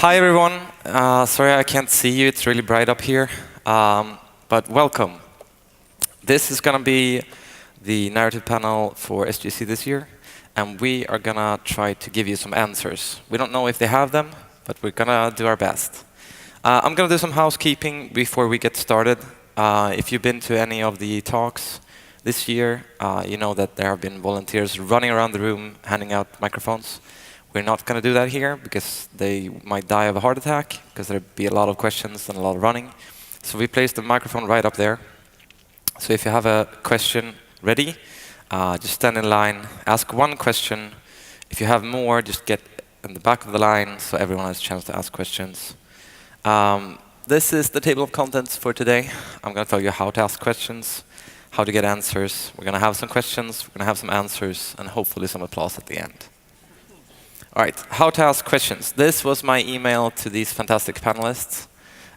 Hi everyone. Sorry I can't see you. It's really bright up here. But welcome. This is going to be the narrative panel for SGC this year. And we are going to try to give you some answers. We don't know if they have them, but we're going to do our best. I'm going to do some housekeeping before we get started. If you've been to any of the talks this year, you know that there have been volunteers running around the room handing out microphones. We're not going to do that here because they might die of a heart attack, because there'd be a lot of questions and a lot of running. So we placed the microphone right up there. So if you have a question ready, just stand in line, ask one question. If you have more, just get in the back of the line so everyone has a chance to ask questions. This is the table of contents for today. I'm going to tell you how to ask questions, how to get answers. We're going to have some questions, we're going to have some answers, and hopefully some applause at the end. All right, how to ask questions. This was my email to these fantastic panelists.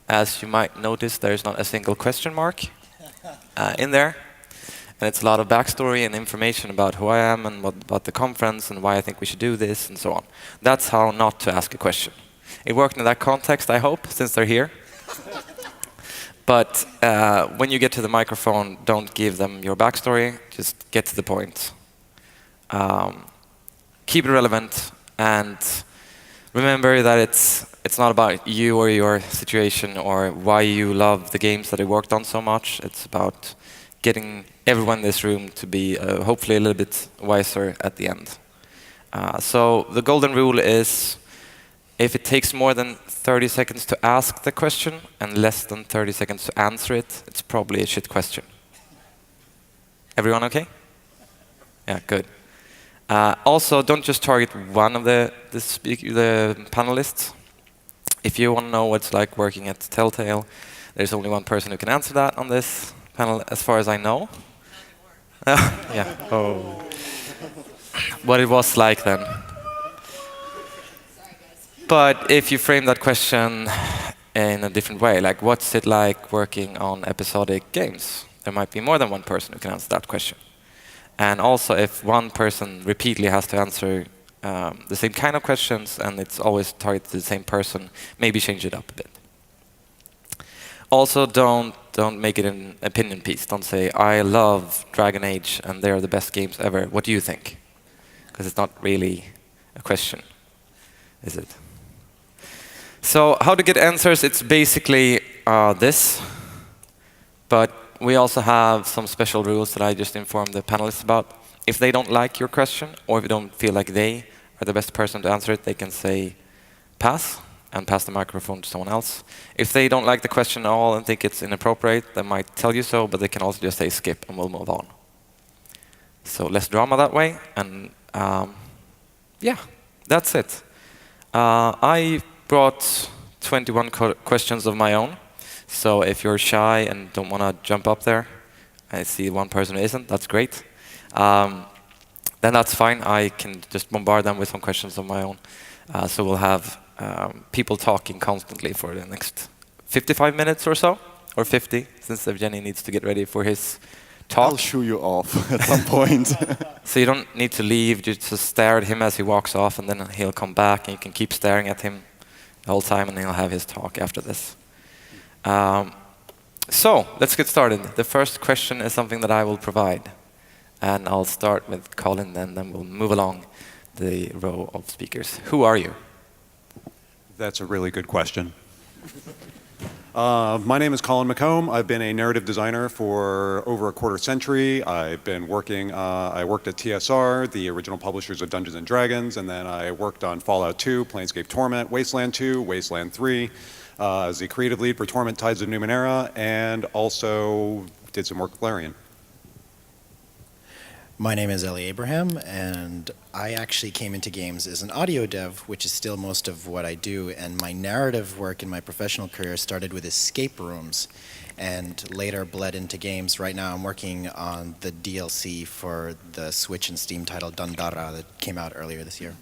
As you might notice, there's not a single question mark in there. And it's a lot of backstory and information about who I am and about the conference and why I think we should do this and so on. That's how not to ask a question. It worked in that context, I hope, since they're here. But when you get to the microphone, don't give them your backstory. Just get to the point. Keep it relevant. And remember that it's not about you or your situation or why you love the games that you worked on so much. It's about getting everyone in this room to be hopefully a little bit wiser at the end. So the golden rule is if it takes more than 30 seconds to ask the question and less than 30 seconds to answer it, it's probably a shit question. Everyone okay? Yeah, good. Also, don't just target one of the panelists. If you want to know what it's like working at Telltale, there's only one person who can answer that on this panel, as far as I know. Yeah. Oh. What it was like then. But if you frame that question in a different way, like what's it like working on episodic games, there might be more than one person who can answer that question. And also, if one person repeatedly has to answer the same kind of questions and it's always targeted to the same person, maybe change it up a bit. Also, don't make it an opinion piece. Don't say, I love Dragon Age and they're the best games ever. What do you think? Because it's not really a question, is it? So how to get answers, it's basically this. But we also have some special rules that I just informed the panelists about. If they don't like your question, or if you don't feel like they are the best person to answer it, they can say pass, and pass the microphone to someone else. If they don't like the question at all and think it's inappropriate, they might tell you so, but they can also just say skip, and we'll move on. So less drama that way, and yeah, that's it. I brought 21 questions of my own. So if you're shy and don't want to jump up there, I see one person who isn't, that's great. Then that's fine. I can just bombard them with some questions of my own. So we'll have people talking constantly for the next 55 minutes or so, or 50, since Evgeni needs to get ready for his talk. I'll shoo you off at some point. So you don't need to leave, just stare at him as he walks off, and then he'll come back, and you can keep staring at him the whole time, and he'll have his talk after this. So let's get started. The first question is something that I will provide. And I'll start with Colin, and then we'll move along the row of speakers. Who are you? That's a really good question. My name is Colin McComb. I've been a narrative designer for over a quarter century. I've been working, I worked at TSR, the original publishers of Dungeons & Dragons, and then I worked on Fallout 2, Planescape Torment, Wasteland 2, Wasteland 3, as the creative lead for Torment Tides of Numenera, and also did some work with Larian. My name is Elie Abraham, and I actually came into games as an audio dev, which is still most of what I do, and my narrative work in my professional career started with escape rooms and later bled into games. Right now I'm working on the DLC for the Switch and Steam title Dandara that came out earlier this year.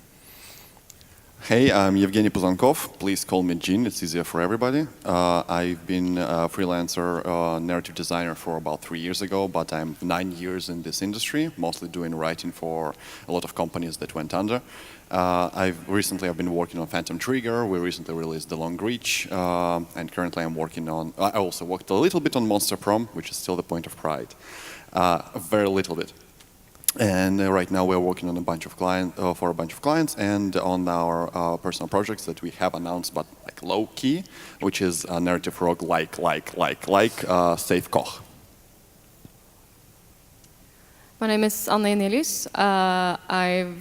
Hey, I'm Evgeni Puzankov. Please call me Gene. It's easier for everybody. I've been a freelancer narrative designer for about 3 years ago, but I'm 9 years in this industry, mostly doing writing for a lot of companies that went under. I've been working on Phantom Trigger. We recently released The Long Reach, and currently I'm working on. I also worked a little bit on Monster Prom, which is still the point of pride, a very little bit. And right now we're working on for a bunch of clients and on our personal projects that we have announced, but like low key, which is a narrative rogue like Safe Koch. My name is Jenelius. I've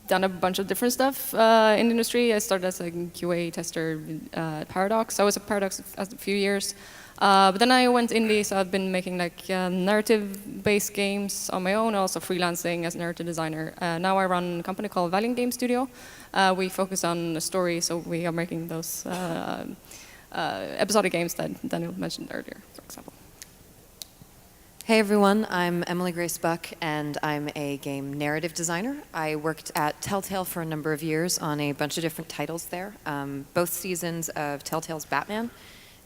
done a bunch of different stuff in the industry. I started as a QA tester at Paradox. I was at Paradox for a few years. But then I went indie, so I've been making like narrative-based games on my own, also freelancing as a narrative designer. Now I run a company called Valiant Game Studio. We focus on the story, so we are making those episodic games that Daniel mentioned earlier, for example. Hey everyone, I'm Emily Grace Buck, and I'm a game narrative designer. I worked at Telltale for a number of years on a bunch of different titles there, both seasons of Telltale's Batman,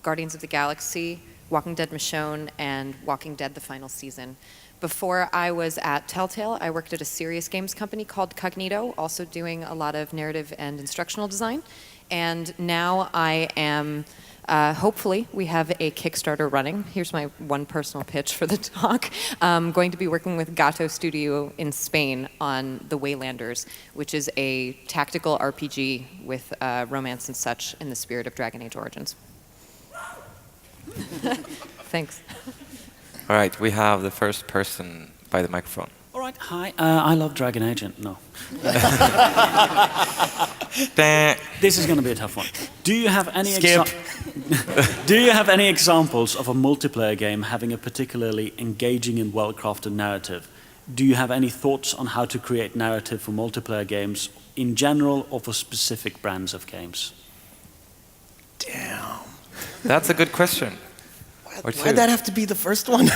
Guardians of the Galaxy, Walking Dead Michonne, and Walking Dead the final season. Before I was at Telltale, I worked at a serious games company called Cognito, also doing a lot of narrative and instructional design. And now I am, hopefully, we have a Kickstarter running. Here's my one personal pitch for the talk. I'm going to be working with Gato Studio in Spain on The Waylanders, which is a tactical RPG with romance and such in the spirit of Dragon Age Origins. Thanks. All right, we have the first person by the microphone. All right, hi. I love Dragon Agent. No. This is going to be a tough one. Do you have any Do you have any examples of a multiplayer game having a particularly engaging and well-crafted narrative? Do you have any thoughts on how to create narrative for multiplayer games in general or for specific brands of games? Damn. That's a good question. Why'd that have to be the first one?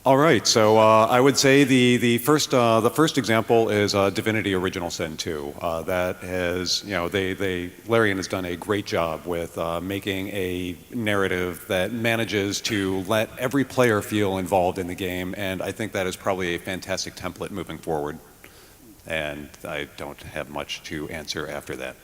All right, so I would say the first example is Divinity Original Sin 2. That has, Larian has done a great job with making a narrative that manages to let every player feel involved in the game, and I think that is probably a fantastic template moving forward. And I don't have much to answer after that.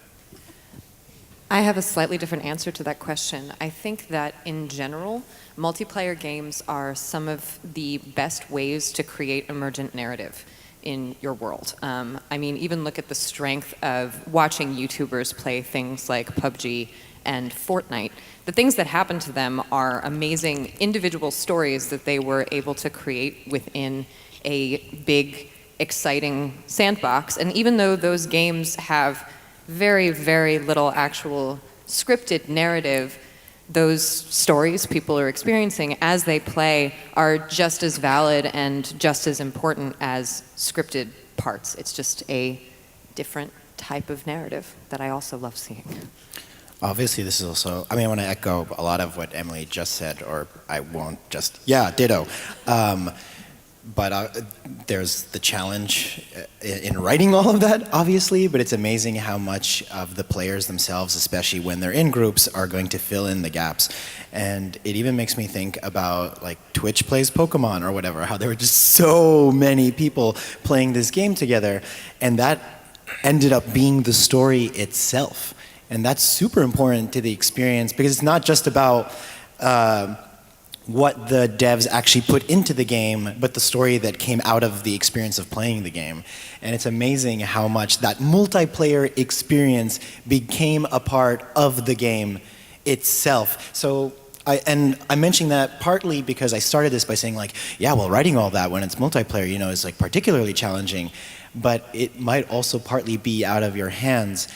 I have a slightly different answer to that question. I think that in general, multiplayer games are some of the best ways to create emergent narrative in your world. I mean, even look at the strength of watching YouTubers play things like PUBG and Fortnite. The things that happen to them are amazing individual stories that they were able to create within a big, exciting sandbox. And even though those games have very, very little actual scripted narrative, those stories people are experiencing as they play are just as valid and just as important as scripted parts. It's just a different type of narrative that I also love seeing. Obviously, this is also, I want to echo a lot of what Emily just said, or I won't just, yeah, ditto. But there's the challenge in writing all of that, obviously, but it's amazing how much of the players themselves, especially when they're in groups, are going to fill in the gaps. And it even makes me think about like Twitch plays Pokemon or whatever, how there were just so many people playing this game together, and that ended up being the story itself. And that's super important to the experience, because it's not just about what the devs actually put into the game, but the story that came out of the experience of playing the game. And it's amazing how much that multiplayer experience became a part of the game itself. So I'm mentioning that partly because I started this by saying like, yeah, well, writing all that when it's multiplayer, is like particularly challenging, but it might also partly be out of your hands.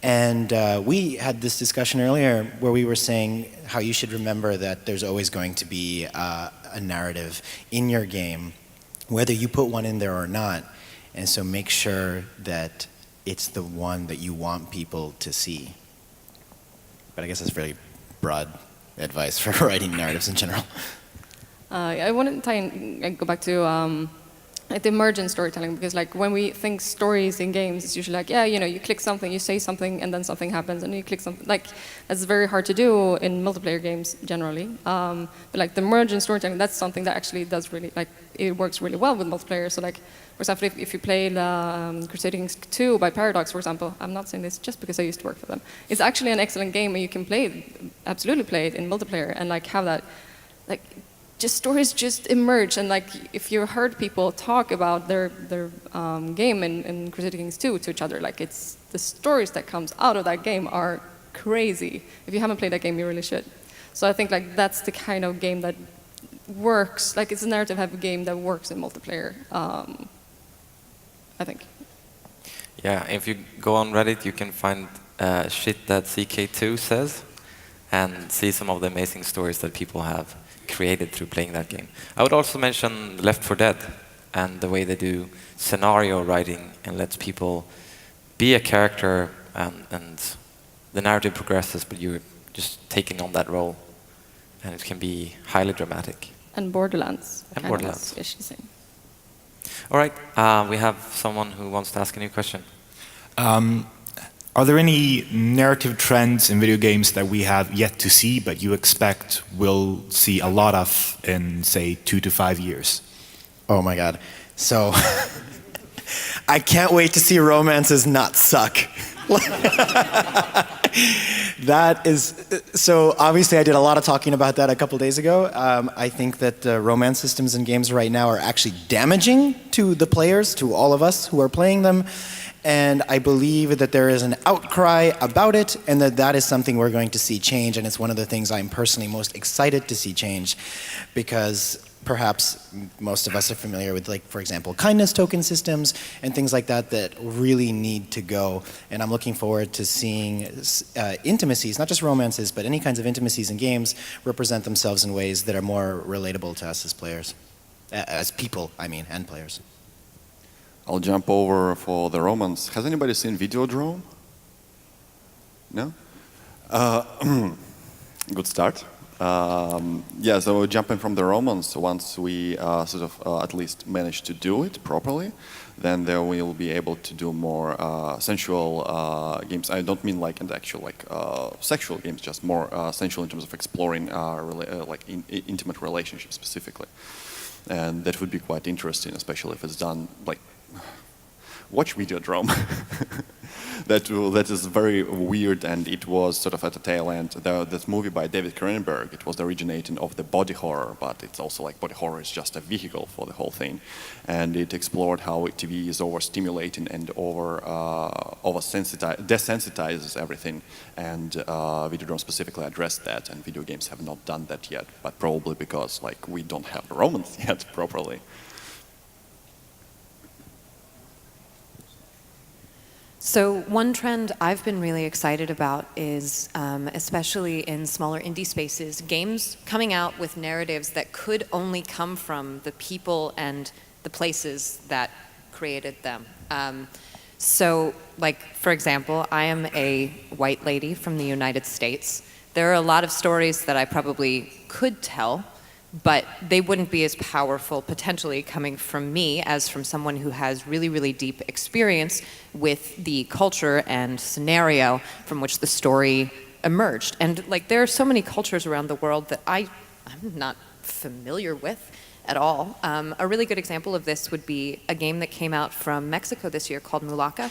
And we had this discussion earlier where we were saying how you should remember that there's always going to be a narrative in your game, whether you put one in there or not. And so make sure that it's the one that you want people to see. But I guess that's really broad advice for writing narratives in general. I want to go back to like the emergent storytelling, because like when we think stories in games, it's usually like, yeah, you know, you click something, you say something, and then something happens, and you click something. Like that's very hard to do in multiplayer games generally. But like the emergent storytelling, that's something that actually does really, like, it works really well with multiplayer. So like, for example, if you play Crusader Kings 2 by Paradox, for example, I'm not saying this just because I used to work for them. It's actually an excellent game, and you can play it, absolutely play it in multiplayer, and like have that, like, just stories just emerge, and like if you heard people talk about their game in Crusader Kings 2 to each other, like it's the stories that comes out of that game are crazy. If you haven't played that game, you really should. So I think like that's the kind of game that works. Like it's a narrative-heavy game that works in multiplayer. I think. Yeah, if you go on Reddit, you can find shit that CK2 says, and see some of the amazing stories that people have created through playing that game. I would also mention Left 4 Dead and the way they do scenario writing and lets people be a character, and the narrative progresses, but you're just taking on that role, and it can be highly dramatic. And Borderlands. And Borderlands. Is the same. All right, we have someone who wants to ask a new question. Are there any narrative trends in video games that we have yet to see, but you expect we'll see a lot of in, say, 2 to 5 years? Oh my God. So, I can't wait to see romances not suck. That is, so obviously I did a lot of talking about that a couple days ago. I think that romance systems in games right now are actually damaging to the players, to all of us who are playing them. And I believe that there is an outcry about it, and that is something we're going to see change, and it's one of the things I'm personally most excited to see change, because perhaps most of us are familiar with, like, for example, kindness token systems and things like that that really need to go. And I'm looking forward to seeing intimacies, not just romances, but any kinds of intimacies in games represent themselves in ways that are more relatable to us as players, as people, I mean, and players. I'll jump over for the romance. Has anybody seen Videodrome? No? Good start. Yeah, so jumping from the romance, once we sort of at least manage to do it properly, then there we'll be able to do more sensual games. I don't mean like an actual like sexual games, just more sensual in terms of exploring like intimate relationships specifically. And that would be quite interesting, especially if it's done like, watch Videodrome. That is very weird, and it was sort of at the tail end. This movie by David Cronenberg, it was the originating of the body horror, but it's also like body horror is just a vehicle for the whole thing. And it explored how TV is overstimulating and desensitizes everything. And Videodrome specifically addressed that, and video games have not done that yet, but probably because like we don't have the romance yet properly. So one trend I've been really excited about is, especially in smaller indie spaces, games coming out with narratives that could only come from the people and the places that created them. So, like, for example, I am a white lady from the United States. There are a lot of stories that I probably could tell, but they wouldn't be as powerful potentially coming from me as from someone who has really, really deep experience with the culture and scenario from which the story emerged. And like there are so many cultures around the world that I'm not familiar with at all. A really good example of this would be a game that came out from Mexico this year called Mulaka.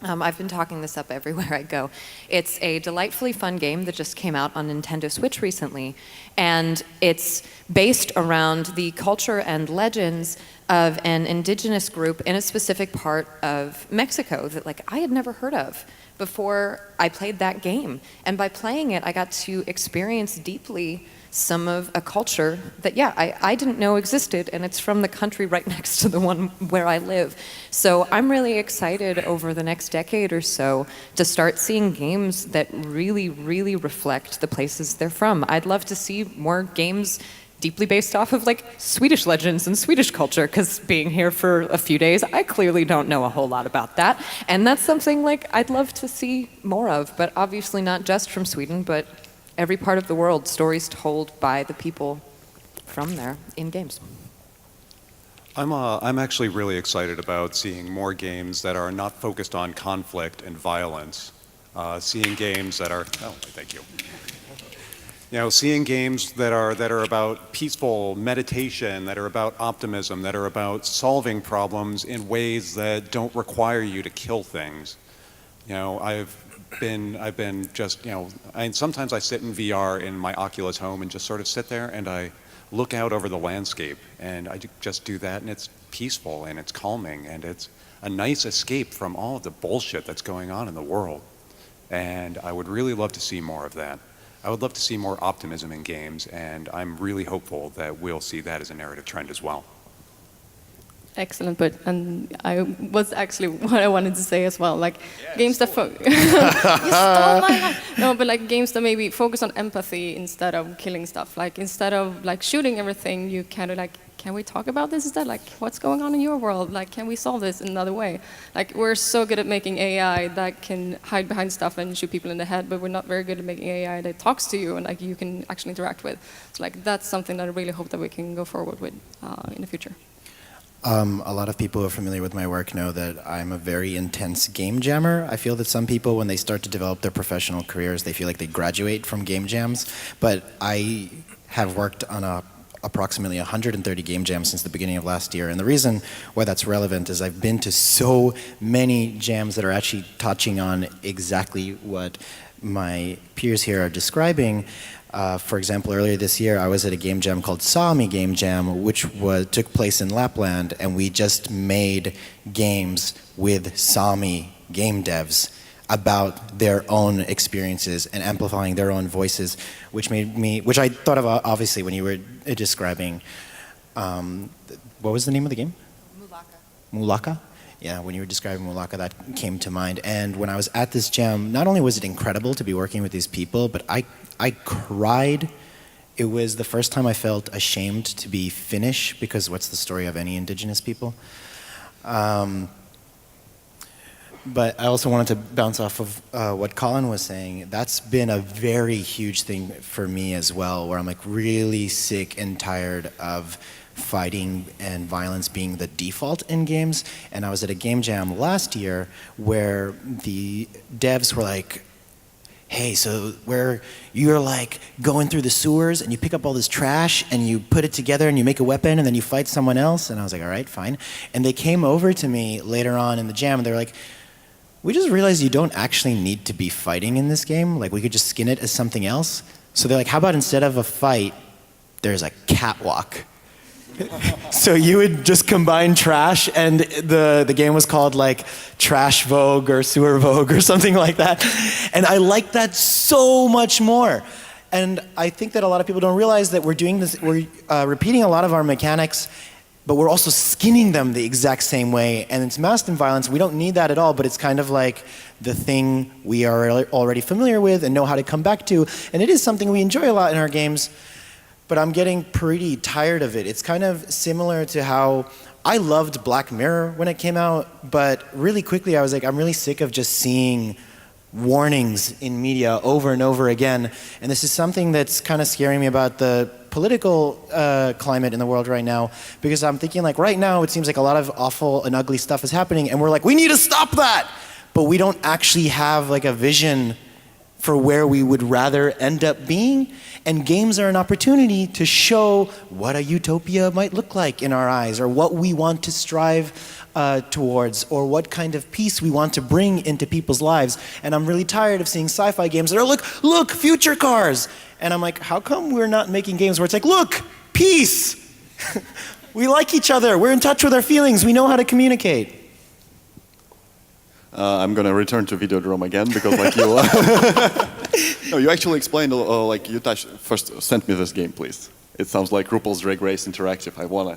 I've been talking this up everywhere I go. It's a delightfully fun game that just came out on Nintendo Switch recently, and it's based around the culture and legends of an indigenous group in a specific part of Mexico that like I had never heard of before I played that game. And by playing it, I got to experience deeply some of a culture that, yeah, I didn't know existed, and it's from the country right next to the one where I live. So I'm really excited over the next decade or so to start seeing games that really, really reflect the places they're from. I'd love to see more games deeply based off of like Swedish legends and Swedish culture, because being here for a few days, I clearly don't know a whole lot about that. And that's something like I'd love to see more of, but obviously not just from Sweden, but every part of the world, stories told by the people from there in games. I'm actually really excited about seeing more games that are not focused on conflict and violence. Seeing games that are, oh, thank you. You know, seeing games that are about peaceful meditation, that are about optimism, that are about solving problems in ways that don't require you to kill things. You know, I've been just, you know, sometimes I sit in VR in my Oculus home and just sort of sit there and I look out over the landscape and I just do that, and it's peaceful and it's calming and it's a nice escape from all of the bullshit that's going on in the world. And I would really love to see more of that. I would love to see more optimism in games, and I'm really hopeful that we'll see that as a narrative trend as well. Excellent, but and I was actually what I wanted to say as well. Like games that you stole my line. No, but like games that maybe focus on empathy instead of killing stuff. Like instead of like shooting everything, you kind of like, can we talk about this instead? Like what's going on in your world? Like can we solve this in another way? Like we're so good at making AI that can hide behind stuff and shoot people in the head, but we're not very good at making AI that talks to you and like you can actually interact with. So like that's something that I really hope that we can go forward with in the future. A lot of people who are familiar with my work know that I'm a very intense game jammer. I feel that some people, when they start to develop their professional careers, they feel like they graduate from game jams. But I have worked on approximately 130 game jams since the beginning of last year. And the reason why that's relevant is I've been to so many jams that are actually touching on exactly what my peers here are describing. For example, earlier this year, I was at a game jam called Sami Game Jam, which took place in Lapland, and we just made games with Sami game devs about their own experiences and amplifying their own voices, which I thought of obviously when you were describing, what was the name of the game? Mulaka? Yeah, when you were describing Mulaka, that came to mind. And when I was at this jam, not only was it incredible to be working with these people, but I cried. It was the first time I felt ashamed to be Finnish, because what's the story of any indigenous people? But I also wanted to bounce off of what Colin was saying. That's been a very huge thing for me as well, where I'm like really sick and tired of fighting and violence being the default in games. And I was at a game jam last year where the devs were like, hey, so where you're like going through the sewers and you pick up all this trash and you put it together and you make a weapon and then you fight someone else. And I was like, all right, fine. And they came over to me later on in the jam and they were like, we just realized you don't actually need to be fighting in this game. Like we could just skin it as something else. So they're like, how about instead of a fight, there's a catwalk. So you would just combine trash, and the game was called like Trash Vogue or Sewer Vogue or something like that. And I like that so much more. And I think that a lot of people don't realize that we're doing this, we're repeating a lot of our mechanics, but we're also skinning them the exact same way. And it's masked in violence. We don't need that at all, but it's kind of like the thing we are already familiar with and know how to come back to. And it is something we enjoy a lot in our games. But I'm getting pretty tired of it. It's kind of similar to how I loved Black Mirror when it came out, but really quickly I was like, I'm really sick of just seeing warnings in media over and over again. And this is something that's kind of scaring me about the political climate in the world right now, because I'm thinking like right now it seems like a lot of awful and ugly stuff is happening and we're like, we need to stop that! But we don't actually have like a vision for where we would rather end up being. And games are an opportunity to show what a utopia might look like in our eyes, or what we want to strive towards, or what kind of peace we want to bring into people's lives. And I'm really tired of seeing sci-fi games that are, look, future cars. And I'm like, how come we're not making games where it's like, look, peace. We like each other. We're in touch with our feelings. We know how to communicate. I'm going to return to Videodrome again because like you... no, you actually explained, like you first sent me this game, please. It sounds like RuPaul's Drag Race Interactive. I wanna.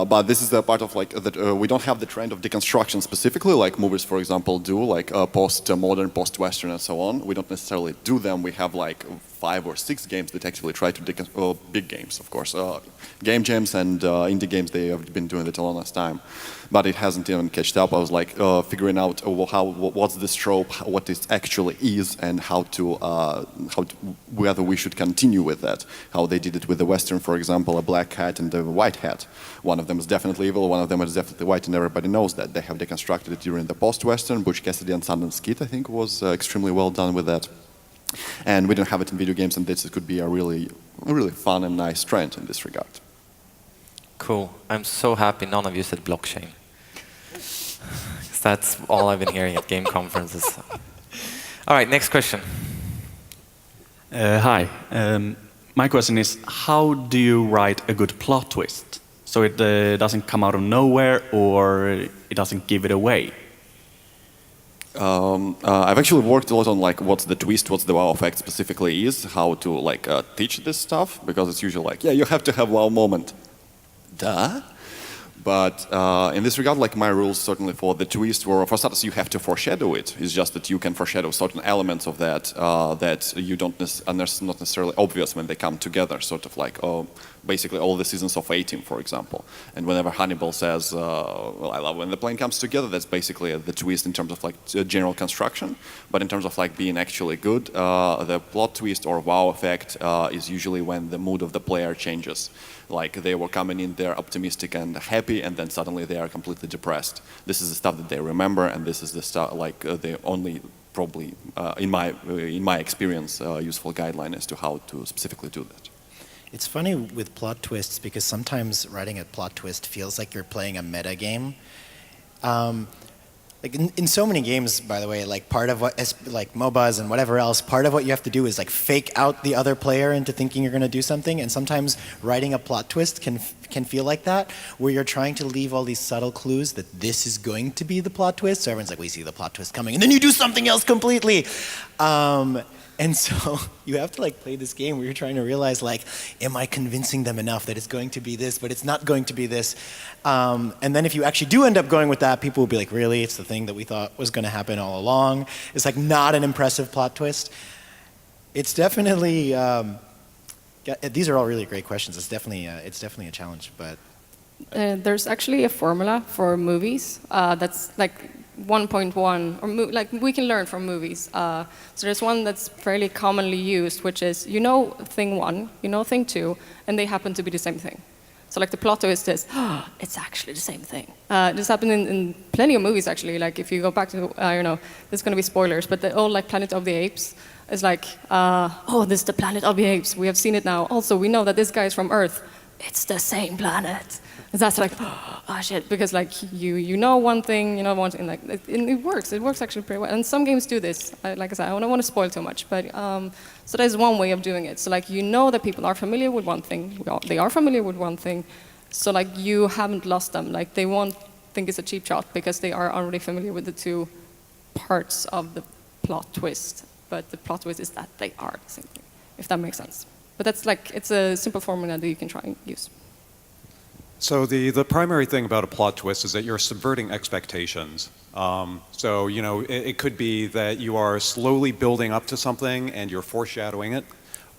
But this is the part of like that we don't have the trend of deconstruction specifically, like movies, for example, do, like post-modern, post-Western, and so on. We don't necessarily do them. We have like 5 or 6 games that actually try to big games, of course. Game jams and indie games, they have been doing it a long time. But it hasn't even catched up. I was like figuring out what's this trope, what it actually is, and whether we should continue with that. How they did it with the Western, for example, a black hat and a white hat. One of them is definitely evil, one of them is definitely white, and everybody knows that. They have deconstructed it during the post-Western. Butch Cassidy and Sundance Kid, I think, was extremely well done with that. And we don't have it in video games, and this could be a really fun and nice trend in this regard. Cool. I'm so happy none of you said blockchain. That's all I've been hearing at game conferences. All right, next question. Hi. My question is, how do you write a good plot twist? So it doesn't come out of nowhere, or it doesn't give it away? I've actually worked a lot on like what's the twist, what's the wow effect specifically is, how to like teach this stuff, because it's usually like, yeah, you have to have wow moment. Duh. But in this regard, like my rules certainly for the twist were, for starters, you have to foreshadow it. It's just that you can foreshadow certain elements of that that you are not necessarily obvious when they come together. Sort of like, basically all the seasons of A-Team, for example. And whenever Hannibal says, well, I love when the plane comes together, that's basically the twist in terms of like general construction. But in terms of like being actually good, the plot twist or wow effect is usually when the mood of the player changes. Like they were coming in there optimistic and happy, and then suddenly they are completely depressed. This is the stuff that they remember, and this is the stuff like the only probably in my experience useful guideline as to how to specifically do that. It's funny with plot twists because sometimes writing a plot twist feels like you're playing a meta game. Like in so many games, by the way, like part of what, like MOBAs and whatever else, part of what you have to do is like fake out the other player into thinking you're going to do something. And sometimes writing a plot twist can feel like that, where you're trying to leave all these subtle clues that this is going to be the plot twist. So everyone's like, we see the plot twist coming, and then you do something else completely. And so you have to like play this game where you're trying to realize like, am I convincing them enough that it's going to be this, but it's not going to be this? And then if you actually do end up going with that, people will be like, really? It's the thing that we thought was going to happen all along. It's like not an impressive plot twist. It's definitely, these are all really great questions. It's definitely a challenge, but. There's actually a formula for movies that's like 1.1, or like we can learn from movies. So there's one that's fairly commonly used, which is, you know thing 1, you know thing 2, and they happen to be the same thing. So like the plot twist is, it's actually the same thing. This happened in plenty of movies actually. Like if you go back to, I don't know, this is going to be spoilers, but the old like Planet of the Apes is like, oh, this is the Planet of the Apes. We have seen it now. Also, we know that this guy is from Earth. It's the same planet. And that's like, oh shit, because like you know one thing, you know one thing, like it works. It works actually pretty well. And some games do this. Like I said, I don't want to spoil too much, but so there's one way of doing it. So like you know that people are familiar with one thing. They are familiar with one thing. So like you haven't lost them. Like they won't think it's a cheap shot because they are already familiar with the two parts of the plot twist. But the plot twist is that they are the same thing, if that makes sense. But that's like, it's a simple formula that you can try and use. So the primary thing about a plot twist is that you're subverting expectations. So, you know, it could be that you are slowly building up to something and you're foreshadowing it,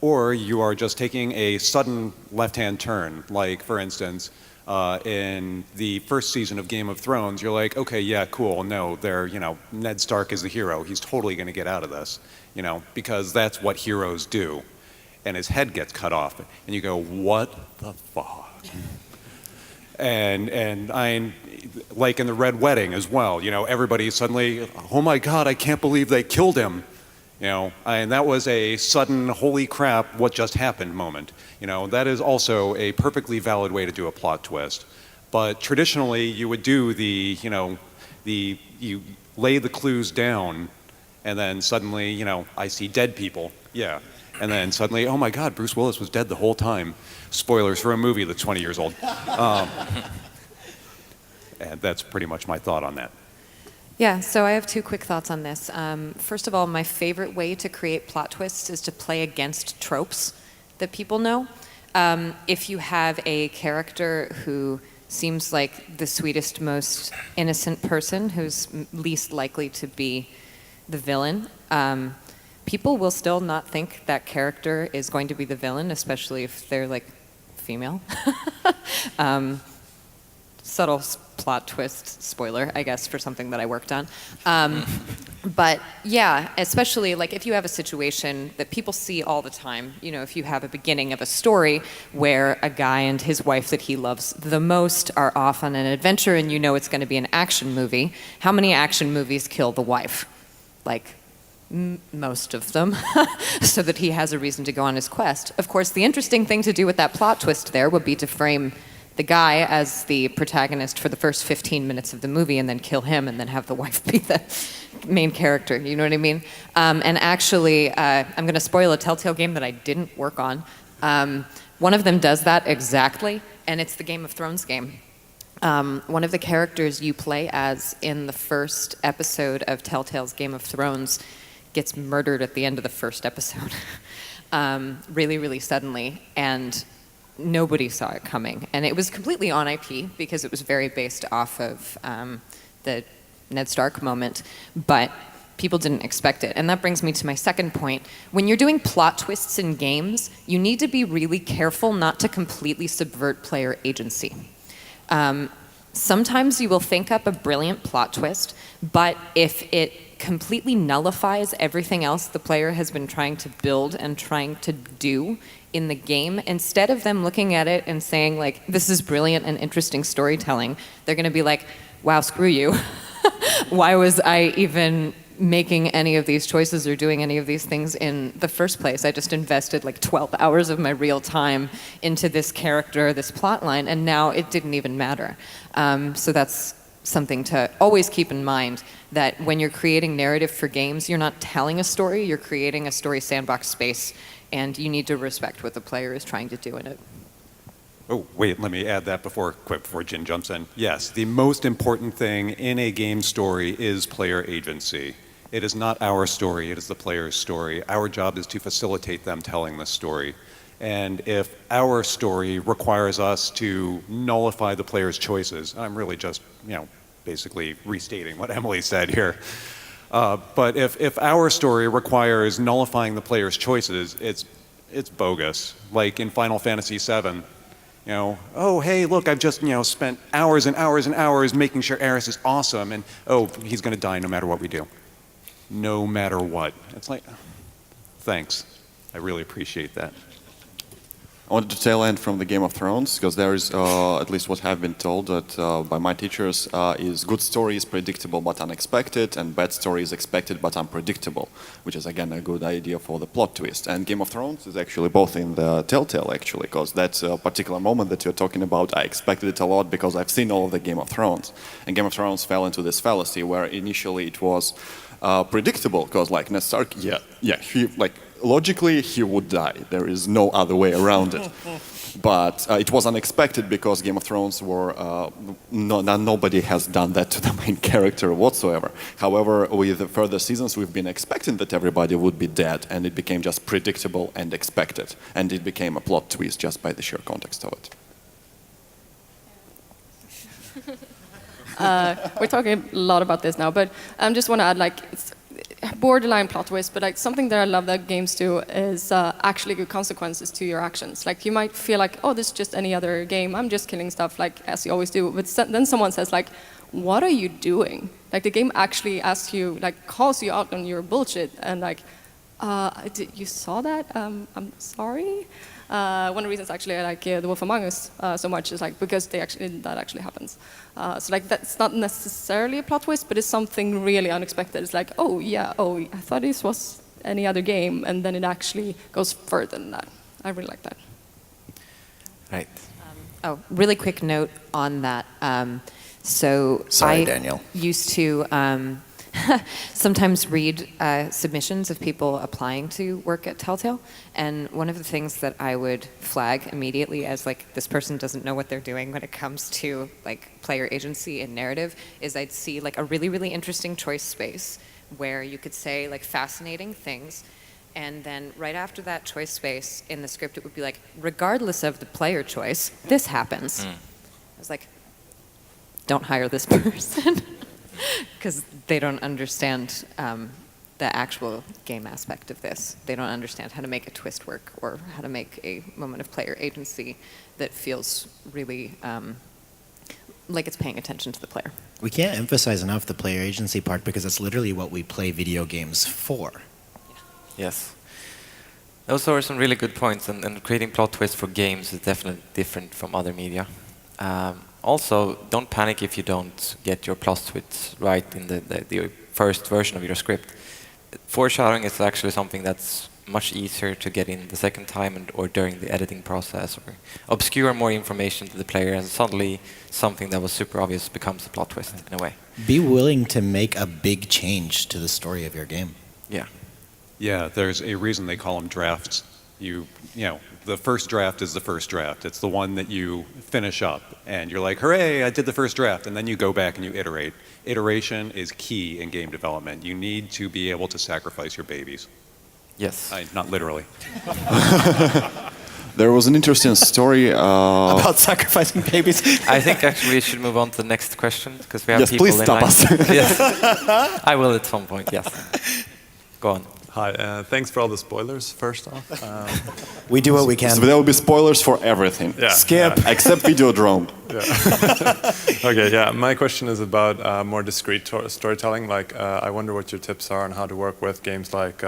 or you are just taking a sudden left-hand turn. Like, for instance, in the first season of Game of Thrones, you're like, okay, yeah, cool, no, you know, Ned Stark is the hero. He's totally going to get out of this, you know, because that's what heroes do. And his head gets cut off, and you go, what the fuck? And I, like in the Red Wedding as well, you know, everybody suddenly, oh my God, I can't believe they killed him. You know, and that was a sudden, holy crap, what just happened moment. You know, that is also a perfectly valid way to do a plot twist. But traditionally, you would do you know, you lay the clues down, and then suddenly, you know, I see dead people, yeah. And then suddenly, oh my God, Bruce Willis was dead the whole time. Spoilers for a movie that's 20 years old. And that's pretty much my thought on that. Yeah, so I have 2 quick thoughts on this. First of all, my favorite way to create plot twists is to play against tropes that people know. If you have a character who seems like the sweetest, most innocent person who's least likely to be the villain, people will still not think that character is going to be the villain, especially if they're like female. Subtle plot twist, spoiler, I guess, for something that I worked on. But yeah, especially like if you have a situation that people see all the time, you know, if you have a beginning of a story where a guy and his wife that he loves the most are off on an adventure and you know it's going to be an action movie, how many action movies kill the wife? Like, most of them, so that he has a reason to go on his quest. Of course, the interesting thing to do with that plot twist there would be to frame the guy as the protagonist for the first 15 minutes of the movie and then kill him and then have the wife be the main character, you know what I mean? And actually, I'm going to spoil a Telltale game that I didn't work on. One of them does that exactly, and it's the Game of Thrones game. One of the characters you play as in the first episode of Telltale's Game of Thrones gets murdered at the end of the first episode, really, really suddenly, and nobody saw it coming. And it was completely on IP because it was very based off of the Ned Stark moment, but people didn't expect it. And that brings me to my second point. When you're doing plot twists in games, you need to be really careful not to completely subvert player agency. Sometimes you will think up a brilliant plot twist, but if it completely nullifies everything else the player has been trying to build and trying to do in the game, instead of them looking at it and saying, like, this is brilliant and interesting storytelling, they're going to be like, wow, screw you. Why was I even making any of these choices or doing any of these things in the first place? I just invested like 12 hours of my real time into this character, this plot line, and now it didn't even matter. So that's something to always keep in mind, that when you're creating narrative for games, you're not telling a story, you're creating a story sandbox space, and you need to respect what the player is trying to do in it. Oh, wait, let me add that before Jen jumps in. Yes, the most important thing in a game story is player agency. It is not our story, it is the player's story. Our job is to facilitate them telling the story. And if our story requires us to nullify the player's choices, I'm really just, basically restating what Emily said here. But if our story requires nullifying the player's choices, it's bogus. Like in Final Fantasy VII, oh, hey, look, I've just, spent hours and hours and hours making sure Aerith is awesome, and oh, he's going to die no matter what we do. No matter what. It's like, thanks. I really appreciate that. I wanted to tail end from the Game of Thrones, because there is, at least what I've been told that by my teachers, is good story is predictable but unexpected, and bad story is expected but unpredictable, which is again a good idea for the plot twist. And Game of Thrones is actually both in the Telltale, actually, because that particular moment that you're talking about, I expected it a lot because I've seen all of the Game of Thrones. And Game of Thrones fell into this fallacy where initially it was predictable, because like Ned Stark, he, logically, he would die. There is no other way around it. But it was unexpected because Game of Thrones were... nobody has done that to the main character whatsoever. However, with the further seasons, we've been expecting that everybody would be dead, and it became just predictable and expected. And it became a plot twist just by the sheer context of it. We're talking a lot about this now, but I just want to add, it's borderline plot twist, but something that I love that games do is actually good consequences to your actions. You might feel like, oh, this is just any other game, I'm just killing stuff as you always do, but then someone says what are you doing? The game actually asks you, calls you out on your bullshit, and you saw that? I'm sorry? One of the reasons actually I like The Wolf Among Us so much is because that actually happens. So that's not necessarily a plot twist, but it's something really unexpected. It's I thought this was any other game, and then it actually goes further than that. I really like that. Right. Really quick note on that. Sorry, Daniel. Used to sometimes read submissions of people applying to work at Telltale, and one of the things that I would flag immediately as this person doesn't know what they're doing when it comes to player agency and narrative is I'd see a really, really interesting choice space where you could say fascinating things, and then right after that choice space in the script it would be regardless of the player choice, this happens. I was don't hire this person. Because they don't understand the actual game aspect of this. They don't understand how to make a twist work or how to make a moment of player agency that feels really like it's paying attention to the player. We can't emphasize enough the player agency part because it's literally what we play video games for. Yes. Those are some really good points, and creating plot twists for games is definitely different from other media. Also, don't panic if you don't get your plot twists right in the first version of your script. Foreshadowing is actually something that's much easier to get in the second time or during the editing process, or obscure more information to the player, and suddenly something that was super obvious becomes a plot twist in a way. Be willing to make a big change to the story of your game. Yeah. Yeah, there's a reason they call them drafts. You know, the first draft is the first draft. It's the one that you finish up, and you're like, hooray, I did the first draft, and then you go back and you iterate. Iteration is key in game development. You need to be able to sacrifice your babies. Yes. Not literally. There was an interesting story About sacrificing babies. I think actually we should move on to the next question, because we have Yes, people please in stop line. us. Yes. I will at some point, yes. Go on. Hi, thanks for all the spoilers, first off. We do what we can. So there will be spoilers for everything. Yeah, Skip. yeah. Except Videodrome. Okay, yeah, my question is about more discrete storytelling. Like, I wonder what your tips are on how to work with games like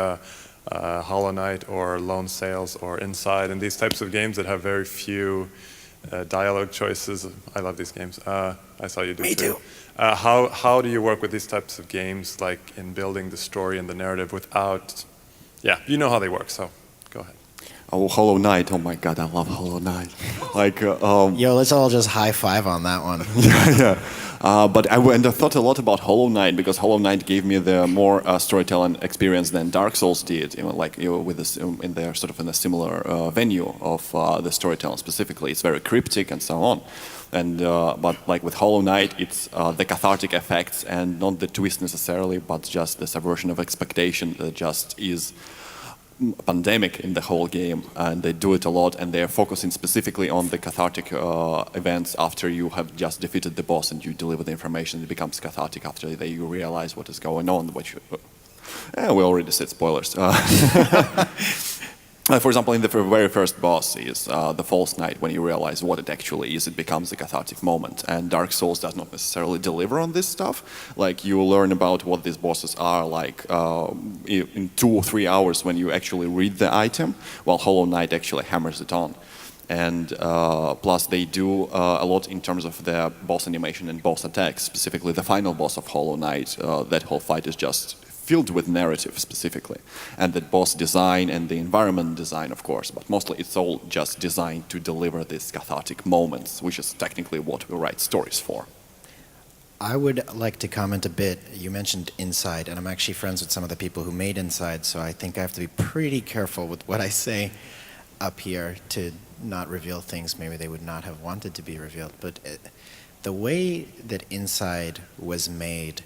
Hollow Knight or Lone Sails or Inside, and these types of games that have very few dialogue choices. I love these games. I saw you do Me too. How do you work with these types of games, like in building the story and the narrative without, yeah, you know how they work, so go ahead. Oh, Hollow Knight. Oh my God, I love Hollow Knight. Like, Yo, let's all just high five on that one. But I thought a lot about Hollow Knight because Hollow Knight gave me the more storytelling experience than Dark Souls did. With this, in their sort of in a similar venue of the storytelling specifically. It's very cryptic and so on. And but like with Hollow Knight, it's the cathartic effects and not the twist necessarily, but just the subversion of expectation that just is pandemic in the whole game, and they do it a lot, and they're focusing specifically on the cathartic events after you have just defeated the boss and you deliver the information. It becomes cathartic after you realize what is going on. We already said spoilers. For example, in the very first boss is the False Knight. When you realize what it actually is, it becomes a cathartic moment. And Dark Souls does not necessarily deliver on this stuff. Like, you learn about what these bosses are like in 2 or 3 hours when you actually read the item, while Hollow Knight actually hammers it on. And plus they do a lot in terms of their boss animation and boss attacks. Specifically the final boss of Hollow Knight, that whole fight is just filled with narrative specifically, and the boss design and the environment design, of course, but mostly it's all just designed to deliver these cathartic moments, which is technically what we write stories for. I would like to comment a bit. You mentioned Inside, and I'm actually friends with some of the people who made Inside, so I think I have to be pretty careful with what I say up here to not reveal things maybe they would not have wanted to be revealed. But the way that Inside was made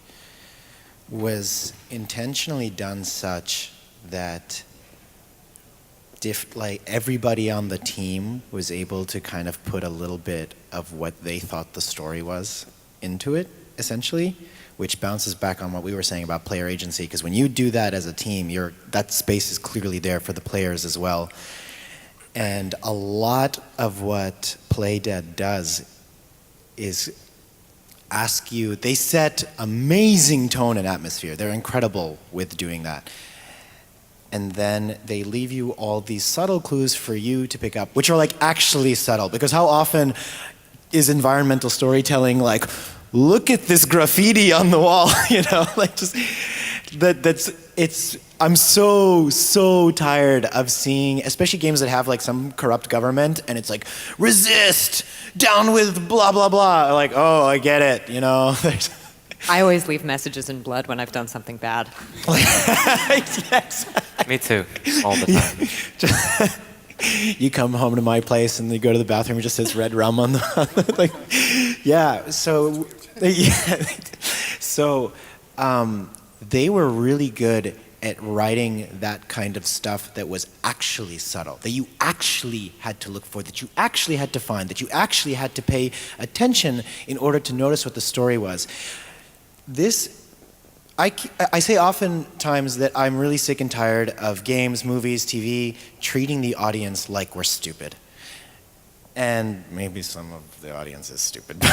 was intentionally done such that like everybody on the team was able to kind of put a little bit of what they thought the story was into it, essentially, which bounces back on what we were saying about player agency, because when you do that as a team, that space is clearly there for the players as well. And a lot of what Playdead does is ask you, they set amazing tone and atmosphere. They're incredible with doing that. And then they leave you all these subtle clues for you to pick up, which are like actually subtle. Because how often is environmental storytelling like, look at this graffiti on the wall, you know, like just, I'm so tired of seeing, especially games that have like some corrupt government, and it's like, resist, down with blah, blah, blah. Like, oh, I get it, you know. I always leave messages in blood when I've done something bad. Yes. Me too, all the time. You come home to my place and you go to the bathroom, it just says red rum on the, like, yeah, so, yeah. So, they were really good at writing that kind of stuff that was actually subtle, that you actually had to look for, that you actually had to find, that you actually had to pay attention in order to notice what the story was. I say oftentimes that I'm really sick and tired of games, movies, TV, treating the audience like we're stupid. And maybe some of the audience is stupid, but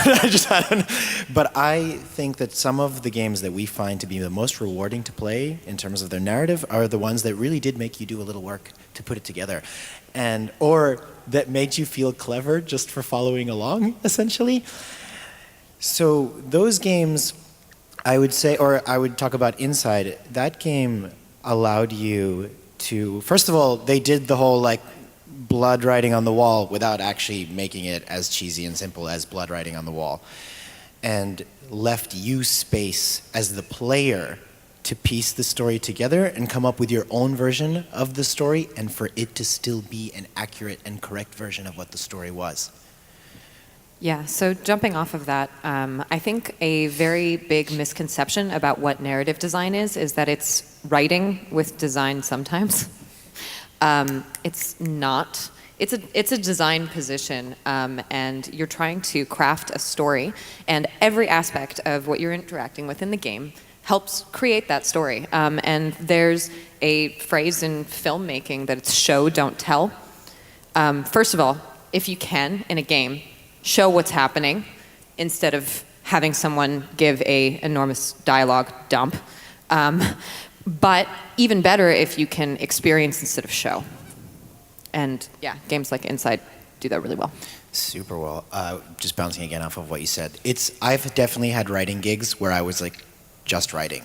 I don't know. But I think that some of the games that we find to be the most rewarding to play in terms of their narrative are the ones that really did make you do a little work to put it together. Or that made you feel clever just for following along, essentially. So those games, I would say, or I would talk about Inside, that game allowed you to, first of all, they did the whole like blood writing on the wall without actually making it as cheesy and simple as blood writing on the wall, and left you space as the player to piece the story together and come up with your own version of the story, and for it to still be an accurate and correct version of what the story was. Yeah, so jumping off of that, I think a very big misconception about what narrative design is that it's writing with design sometimes. It's not. It's a design position, and you're trying to craft a story, and every aspect of what you're interacting with in the game helps create that story. And there's a phrase in filmmaking that it's show, don't tell. First of all, if you can, in a game, show what's happening instead of having someone give a enormous dialogue dump. But even better if you can experience instead of show. And yeah, games like Inside do that really well. Super well. Just bouncing again off of what you said. I've definitely had writing gigs where I was like just writing.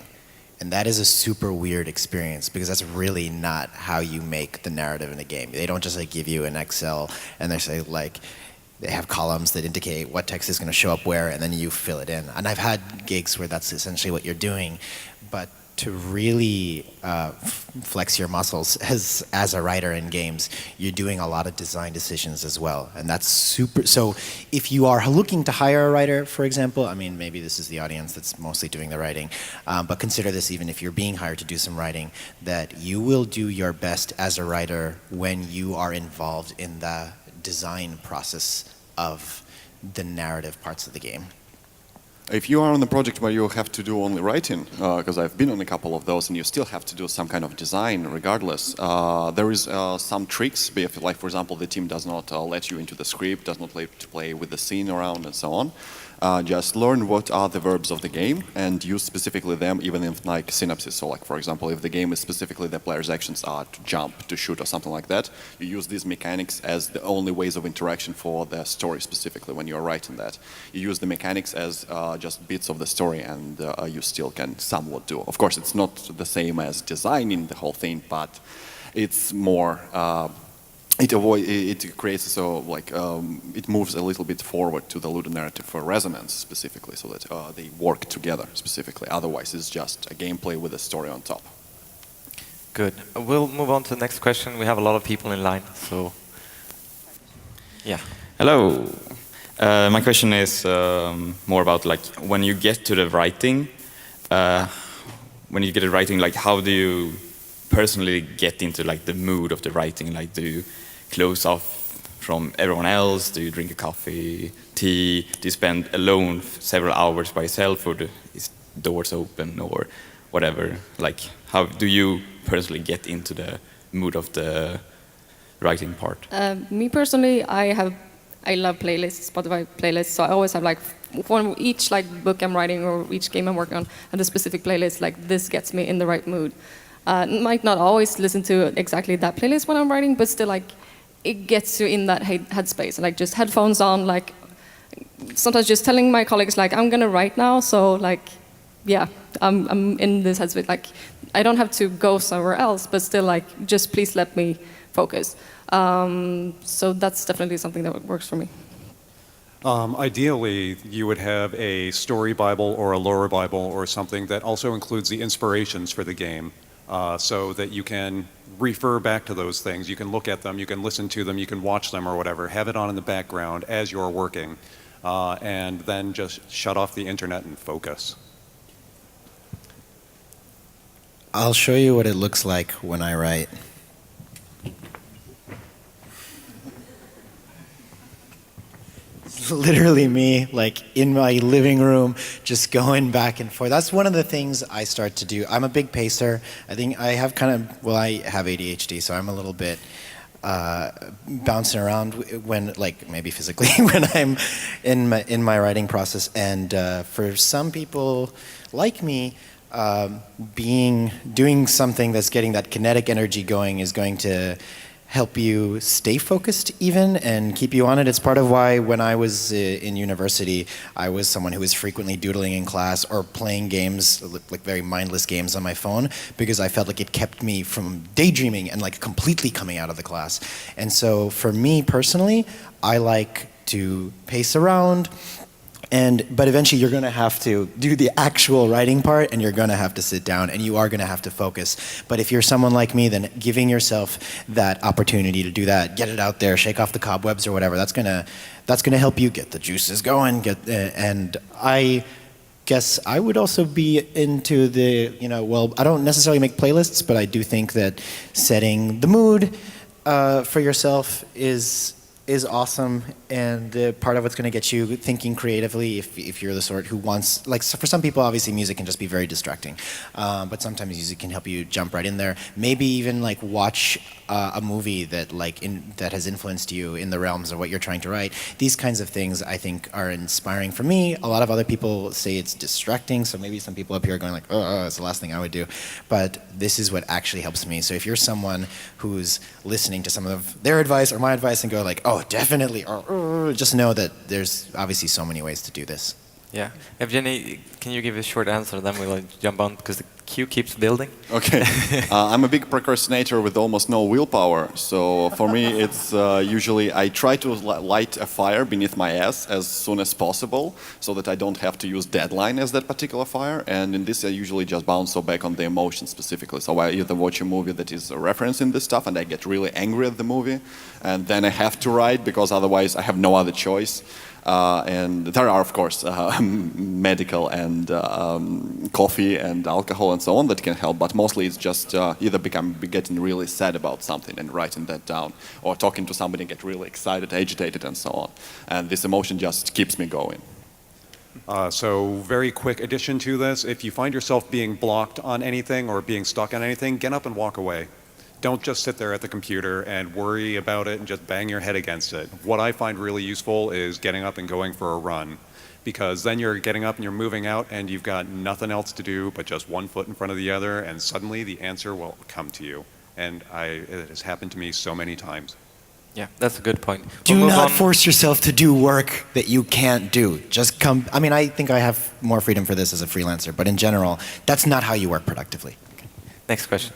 And that is a super weird experience because that's really not how you make the narrative in a game. They don't just like give you an Excel and they say like, they have columns that indicate what text is going to show up where, and then you fill it in. And I've had gigs where that's essentially what you're doing. But to really flex your muscles as a writer in games, you're doing a lot of design decisions as well. And that's super. So if you are looking to hire a writer, for example, I mean, maybe this is the audience that's mostly doing the writing, but consider this even if you're being hired to do some writing, that you will do your best as a writer when you are involved in the design process of the narrative parts of the game. If you are on a project where you have to do only writing, because I've been on a couple of those, and you still have to do some kind of design regardless, there is some tricks. Like, for example, the team does not let you into the script, does not let you play with the scene around and so on. Just learn what are the verbs of the game and use specifically them even in like synapses. So like, for example, if the game is specifically the player's actions are to jump, to shoot or something like that, you use these mechanics as the only ways of interaction for the story specifically when you're writing that. You use the mechanics as just bits of the story and you still can somewhat do. Of course, it's not the same as designing the whole thing, but it's more it creates so like it moves a little bit forward to the ludonarrative for resonance specifically, so that they work together specifically. Otherwise, it's just a gameplay with a story on top. Good. We'll move on to the next question. We have a lot of people in line, so yeah. Hello. My question is more about like when you get to the writing. When you get to writing, like how do you personally get into like the mood of the writing? Like, do you close off from everyone else? Do you drink a coffee, tea? Do you spend alone several hours by yourself, or is doors open or whatever? Like, how do you personally get into the mood of the writing part? Me personally, I love playlists, Spotify playlists. So I always have like for each like book I'm writing or each game I'm working on, and a specific playlist. Like this gets me in the right mood. Might not always listen to exactly that playlist when I'm writing, but still like it gets you in that headspace. Like just headphones on, like sometimes just telling my colleagues like I'm gonna write now, so like yeah, I'm in this headspace. Like I don't have to go somewhere else, but still like just please let me focus. So that's definitely something that works for me. Ideally, you would have a story Bible or a lore Bible or something that also includes the inspirations for the game, so that you can refer back to those things. You can look at them, you can listen to them, you can watch them or whatever, have it on in the background as you're working, and then just shut off the internet and focus. I'll show you what it looks like when I write. literally me, like in my living room, just going back and forth. That's one of the things I start to do. I'm a big pacer. I think I have I have ADHD, so I'm a little bit bouncing around when, like, maybe physically when I'm in my writing process. And for some people like me, doing something that's getting that kinetic energy going is going to help you stay focused even and keep you on it. It's part of why when I was in university, I was someone who was frequently doodling in class or playing games, like very mindless games on my phone, because I felt like it kept me from daydreaming and like completely coming out of the class. And so for me personally, I like to pace around, but eventually you're going to have to do the actual writing part, and you're going to have to sit down, and you are going to have to focus. But if you're someone like me, then giving yourself that opportunity to do that, get it out there, shake off the cobwebs or whatever, that's going to help you get the juices going. And I guess I would also be into I don't necessarily make playlists, but I do think that setting the mood for yourself is awesome, and part of what's going to get you thinking creatively if you're the sort who wants, like, for some people obviously music can just be very distracting, but sometimes music can help you jump right in there. Maybe even like watch a movie that that has influenced you in the realms of what you're trying to write. These kinds of things I think are inspiring for me. A lot of other people say it's distracting, so maybe some people up here are going like, oh, it's the last thing I would do. But this is what actually helps me. So if you're someone who's listening to some of their advice or my advice and go like, oh, definitely, or just know that there's obviously so many ways to do this. Yeah. Evgeni, can you give a short answer, then we'll jump on, because the queue keeps building. Okay. I'm a big procrastinator with almost no willpower. So for me, it's usually I try to light a fire beneath my ass as soon as possible so that I don't have to use deadline as that particular fire. And in this, I usually just bounce back on the emotion specifically. So I either watch a movie that is referencing this stuff and I get really angry at the movie, and then I have to write because otherwise I have no other choice. And there are, of course, medical and coffee and alcohol and so on that can help, but mostly it's just either getting really sad about something and writing that down, or talking to somebody and get really excited, agitated, and so on. And this emotion just keeps me going. So very quick addition to this, if you find yourself being blocked on anything or being stuck on anything, get up and walk away. Don't just sit there at the computer and worry about it and just bang your head against it. What I find really useful is getting up and going for a run, because then you're getting up and you're moving out and you've got nothing else to do but just one foot in front of the other, and suddenly the answer will come to you. And it has happened to me so many times. Yeah, that's a good point. Do not force yourself to do work that you can't do. Just come. I mean, I think I have more freedom for this as a freelancer, but in general, that's not how you work productively. Okay. Next question.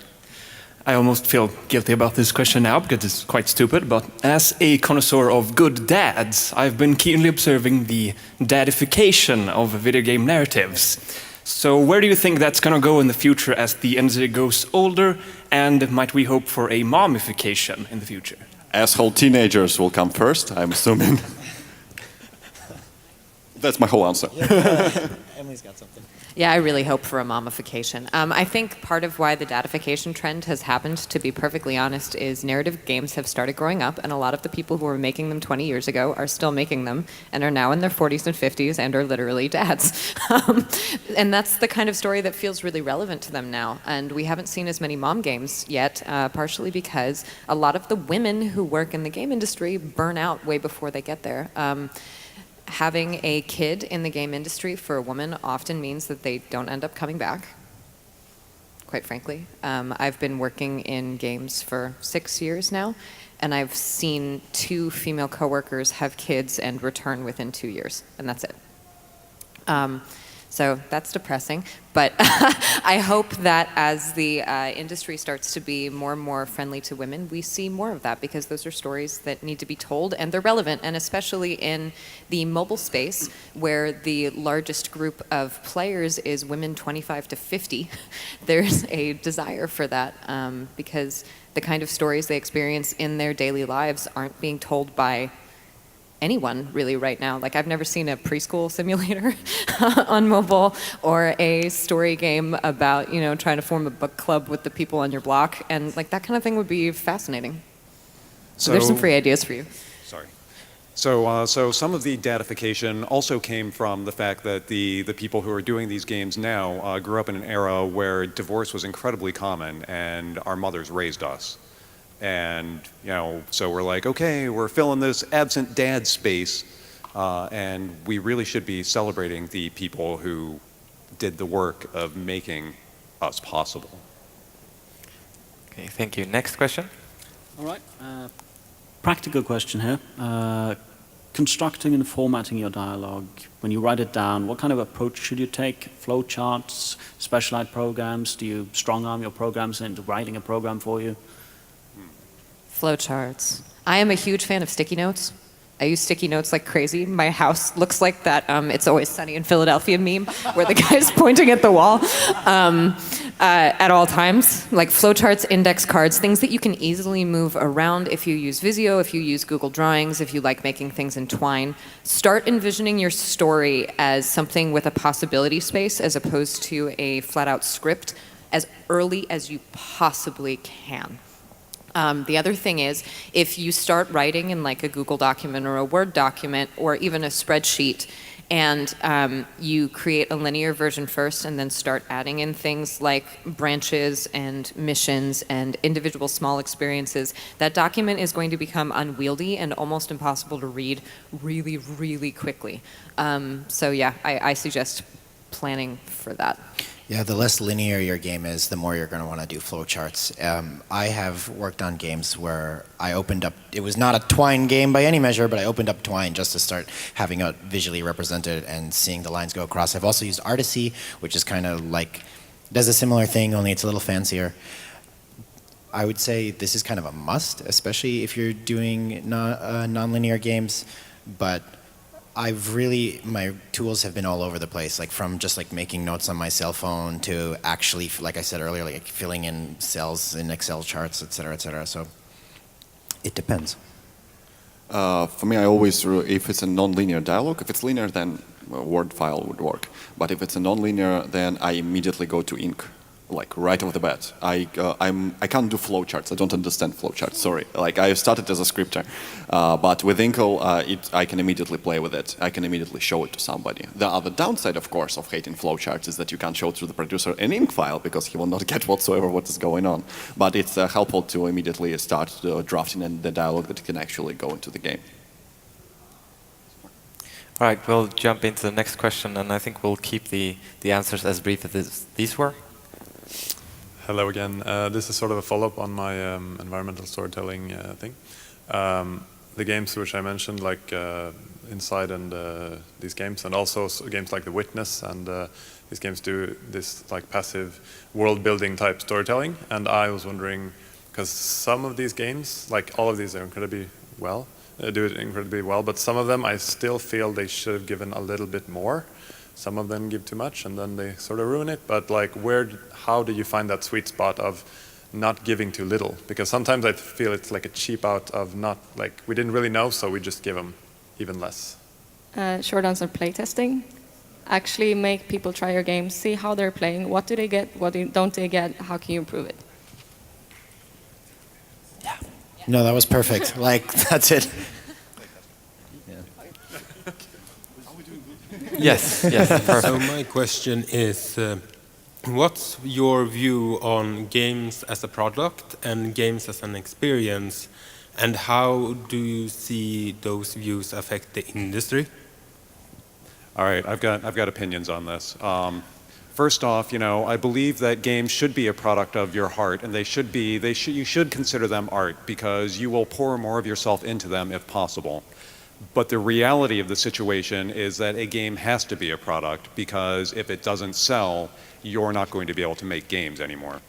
I almost feel guilty about this question now because it's quite stupid, but as a connoisseur of good dads, I've been keenly observing the dadification of video game narratives. So where do you think that's going to go in the future as the industry goes older, and might we hope for a momification in the future? Asshole teenagers will come first, I'm assuming. That's my whole answer. Emily's got something. Yeah, I really hope for a momification. I think part of why the datification trend has happened, to be perfectly honest, is narrative games have started growing up, and a lot of the people who were making them 20 years ago are still making them and are now in their 40s and 50s and are literally dads. And that's the kind of story that feels really relevant to them now. And we haven't seen as many mom games yet, partially because a lot of the women who work in the game industry burn out way before they get there. Having a kid in the game industry for a woman often means that they don't end up coming back, quite frankly. I've been working in games for 6 years now, and I've seen 2 female coworkers have kids and return within 2 years, and that's it. So that's depressing, but I hope that as the industry starts to be more and more friendly to women, we see more of that, because those are stories that need to be told and they're relevant, and especially in the mobile space where the largest group of players is women 25 to 50, there's a desire for that because the kind of stories they experience in their daily lives aren't being told by anyone really right now. Like, I've never seen a preschool simulator on mobile, or a story game about, you know, trying to form a book club with the people on your block, and like that kind of thing would be fascinating. So there's some free ideas for you. Sorry. So some of the dadification also came from the fact that the people who are doing these games now grew up in an era where divorce was incredibly common, and our mothers raised us. And, you know, so we're like, okay, we're filling this absent dad space, and we really should be celebrating the people who did the work of making us possible. Okay, thank you. Next question. All right. Practical question here. Constructing and formatting your dialogue, when you write it down, what kind of approach should you take? Flowcharts, specialized programs? Do you strong-arm your programs into writing a program for you? Flowcharts. I am a huge fan of sticky notes. I use sticky notes like crazy. My house looks like that It's Always Sunny in Philadelphia meme where the guy's pointing at the wall at all times. Like flowcharts, index cards, things that you can easily move around if you use Visio, if you use Google Drawings, if you like making things entwine. Start envisioning your story as something with a possibility space as opposed to a flat-out script as early as you possibly can. The other thing is, if you start writing in like a Google document or a Word document or even a spreadsheet, and you create a linear version first and then start adding in things like branches and missions and individual small experiences, that document is going to become unwieldy and almost impossible to read really, really quickly. So yeah, I suggest planning for that. Yeah, the less linear your game is, the more you're going to want to do flowcharts. I have worked on games where I opened up, it was not a Twine game by any measure, but I opened up Twine just to start having it visually represented and seeing the lines go across. I've also used Artisy, which is kind of like, does a similar thing, only it's a little fancier. I would say this is kind of a must, especially if you're doing non-linear games, but my tools have been all over the place, like from just like making notes on my cell phone to actually, like I said earlier, like filling in cells in Excel charts, et cetera, et cetera. So it depends. For me, I always, if it's a non-linear dialogue, if it's linear, then a Word file would work. But if it's a non-linear, then I immediately go to ink. Like right off the bat, I can't do flowcharts. I don't understand flowcharts. Sorry. Like I started as a scripter, but with Inkle, I can immediately play with it. I can immediately show it to somebody. The other downside, of course, of hating flowcharts is that you can't show to the producer an ink file because he will not get whatsoever what is going on. But it's helpful to immediately start drafting in the dialogue that can actually go into the game. All right, we'll jump into the next question, and I think we'll keep the answers as brief as these were. Hello again. This is sort of a follow-up on my environmental storytelling thing. The games which I mentioned, like Inside and these games, and also games like The Witness, and these games do this like passive world-building type storytelling. And I was wondering, because some of these games, like all of these, are incredibly well, do it incredibly well, but some of them I still feel they should have given a little bit more. Some of them give too much, and then they sort of ruin it. But like, how do you find that sweet spot of not giving too little? Because sometimes I feel it's like a cheap out of not, like, we didn't really know, so we just give them even less. Short answer, playtesting. Actually make people try your game, see how they're playing, what do they get, what don't they get, how can you improve it? Yeah. No, that was perfect. Like, that's it. Yes, yes, perfect. So my question is, what's your view on games as a product and games as an experience, and how do you see those views affect the industry? All right, I've got opinions on this. First off, you know, I believe that games should be a product of your heart, and you should consider them art because you will pour more of yourself into them if possible. But the reality of the situation is that a game has to be a product because if it doesn't sell, you're not going to be able to make games anymore.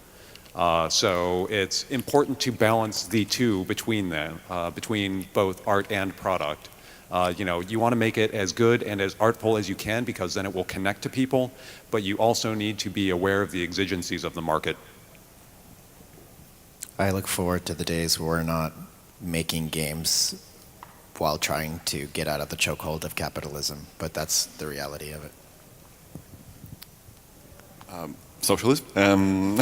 So it's important to balance the two between them, between both art and product. You know, you want to make it as good and as artful as you can because then it will connect to people, but you also need to be aware of the exigencies of the market. I look forward to the days where we're not making games while trying to get out of the chokehold of capitalism, but that's the reality of it. Socialism.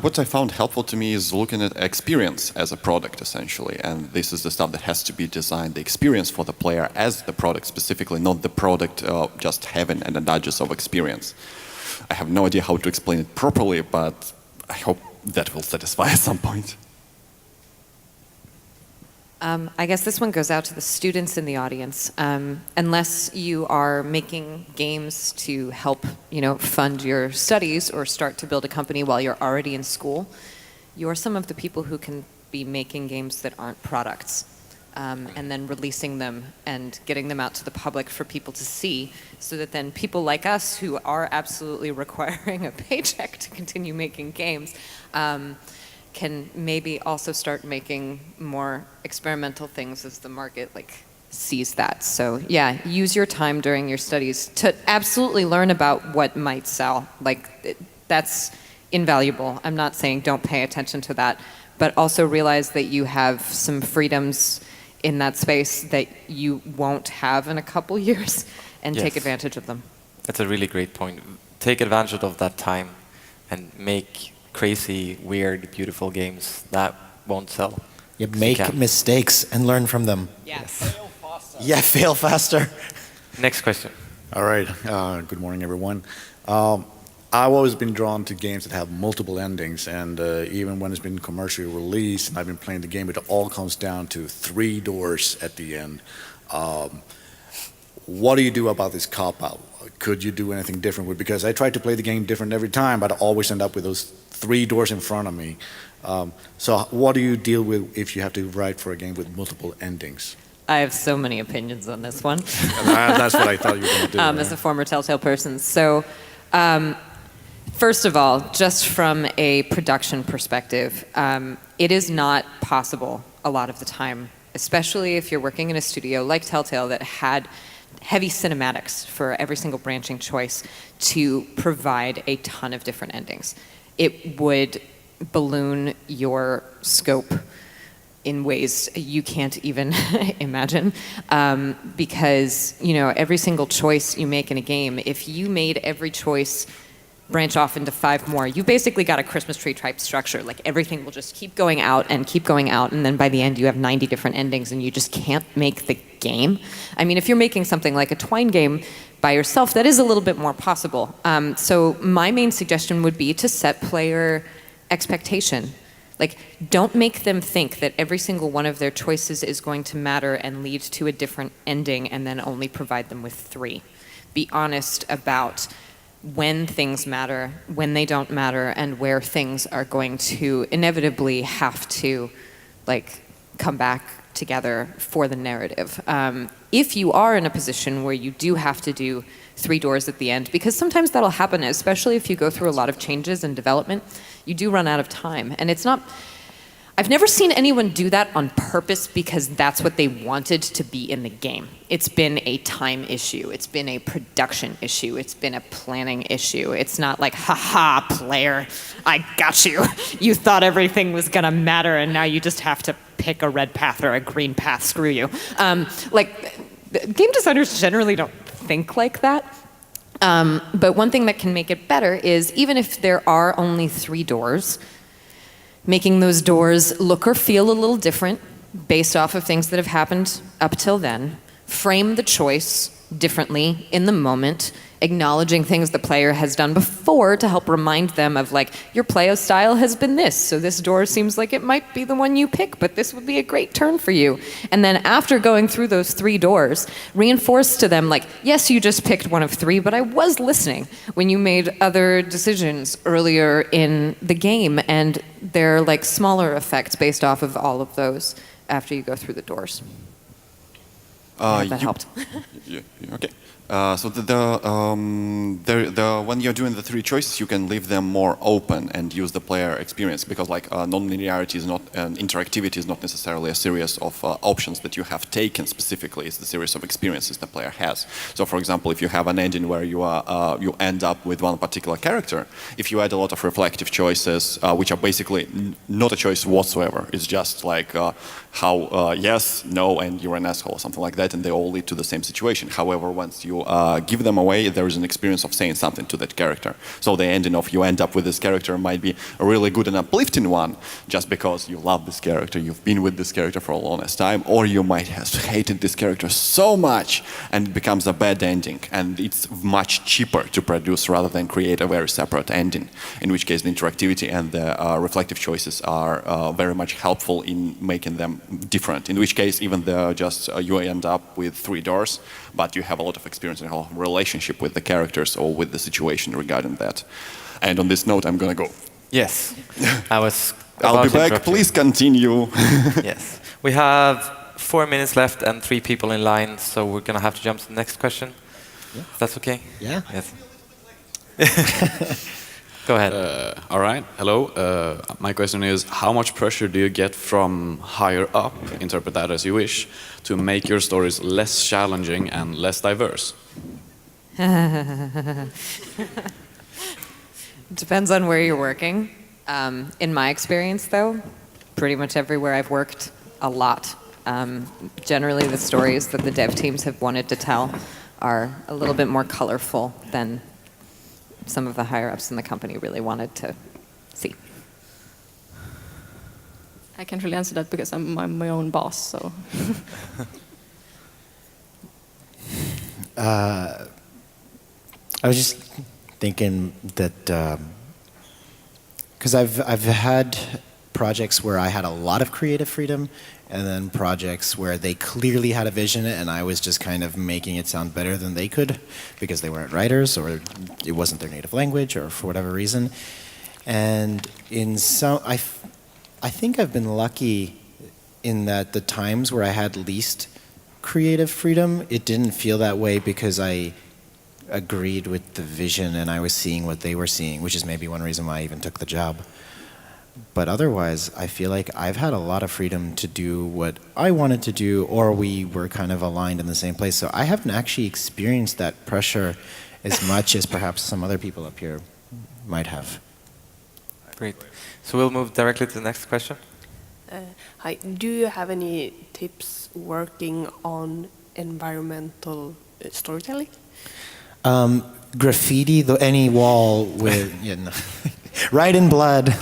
What I found helpful to me is looking at experience as a product, essentially, and this is the stuff that has to be designed, the experience for the player as the product specifically, not the product just having an nudges of experience. I have no idea how to explain it properly, but I hope that will satisfy at some point. I guess this one goes out to the students in the audience. Unless you are making games to help, fund your studies or start to build a company while you're already in school, you're some of the people who can be making games that aren't products, and then releasing them and getting them out to the public for people to see, so that then people like us who are absolutely requiring a paycheck to continue making games, can maybe also start making more experimental things as the market sees that. So yeah, use your time during your studies to absolutely learn about what might sell. That's invaluable. I'm not saying don't pay attention to that, but also realize that you have some freedoms in that space that you won't have in a couple years, and take advantage of them. That's a really great point. Take advantage of that time and make crazy, weird, beautiful games that won't sell. You make mistakes and learn from them. Yes. Fail faster. Yeah, fail faster. Next question. All right. Good morning, everyone. I've always been drawn to games that have multiple endings, and even when it's been commercially released and I've been playing the game, it all comes down to 3 doors at the end. What do you do about this cop-out? Could you do anything different with? Because I try to play the game different every time, but I always end up with those 3 doors in front of me. So what do you deal with if you have to write for a game with multiple endings? I have so many opinions on this one. That's what I thought you were going to do. As a former Telltale person. So, first of all, just from a production perspective, it is not possible a lot of the time, especially if you're working in a studio like Telltale that had heavy cinematics for every single branching choice, to provide a ton of different endings. It would balloon your scope in ways you can't even imagine, because every single choice you make in a game, if you made every choice branch off into 5 more, you basically got a Christmas tree type structure. Everything will just keep going out, and then by the end you have 90 different endings, and you just can't make the game. I mean, if you're making something like a Twine game by yourself, that is a little bit more possible. So my main suggestion would be to set player expectation. Don't make them think that every single one of their choices is going to matter and lead to a different ending, and then only provide them with 3. Be honest about when things matter, when they don't matter, and where things are going to inevitably have to come back together for the narrative. If you are in a position where you do have to do 3 doors at the end, because sometimes that'll happen, especially if you go through a lot of changes and development, you do run out of time. And it's not, I've never seen anyone do that on purpose because that's what they wanted to be in the game. It's been a time issue. It's been a production issue. It's been a planning issue. It's not like, haha, player, I got you. You thought everything was gonna matter, and now you just have to pick a red path or a green path, screw you. Game designers generally don't think like that. But one thing that can make it better is, even if there are only 3 doors, making those doors look or feel a little different based off of things that have happened up till then. Frame the choice differently in the moment, acknowledging things the player has done before to help remind them of your play style has been this, so this door seems like it might be the one you pick, but this would be a great turn for you. And then after going through those 3 doors, reinforce to them yes, you just picked one of 3, but I was listening when you made other decisions earlier in the game, and they're smaller effects based off of all of those after you go through the doors. That helped. Okay. So when you're doing the 3 choices, you can leave them more open and use the player experience, because non-linearity is not, and interactivity is not necessarily a series of options that you have taken specifically. It's the series of experiences the player has. So, for example, if you have an ending where you end up with one particular character, if you add a lot of reflective choices, which are basically not a choice whatsoever, it's just how yes, no, and you're an asshole or something like that. that, and they all lead to the same situation. However, once you give them away, there is an experience of saying something to that character. So the ending of you end up with this character might be a really good and uplifting one, just because you love this character, you've been with this character for a longest time, or you might have hated this character so much, and it becomes a bad ending, and it's much cheaper to produce rather than create a very separate ending, in which case the interactivity and the reflective choices are very much helpful in making them different, in which case even though just you end up with 3 doors, but you have a lot of experience and a whole relationship with the characters or with the situation regarding that. And on this note, I'm gonna go. Yes, I'll be back. Please continue. Yes, we have 4 minutes left and 3 people in line, so we're gonna have to jump to the next question. Yeah. If that's okay? Yeah. Yes. Go ahead. All right. Hello. My question is, how much pressure do you get from higher up, interpret that as you wish, to make your stories less challenging and less diverse? Depends on where you're working. In my experience, though, pretty much everywhere I've worked, a lot. Generally, the stories that the dev teams have wanted to tell are a little bit more colorful than some of the higher-ups in the company really wanted to see. I can't really answer that because I'm my own boss, so. I was just thinking that, because I've had projects where I had a lot of creative freedom, and then projects where they clearly had a vision and I was just kind of making it sound better than they could because they weren't writers or it wasn't their native language or for whatever reason. And in some, I think I've been lucky in that the times where I had least creative freedom, it didn't feel that way because I agreed with the vision and I was seeing what they were seeing, which is maybe one reason why I even took the job. But otherwise, I feel like I've had a lot of freedom to do what I wanted to do, or we were kind of aligned in the same place. So I haven't actually experienced that pressure as much as perhaps some other people up here might have. Great. So we'll move directly to the next question. Hi. Do you have any tips working on environmental storytelling? Graffiti, any wall with, write in blood.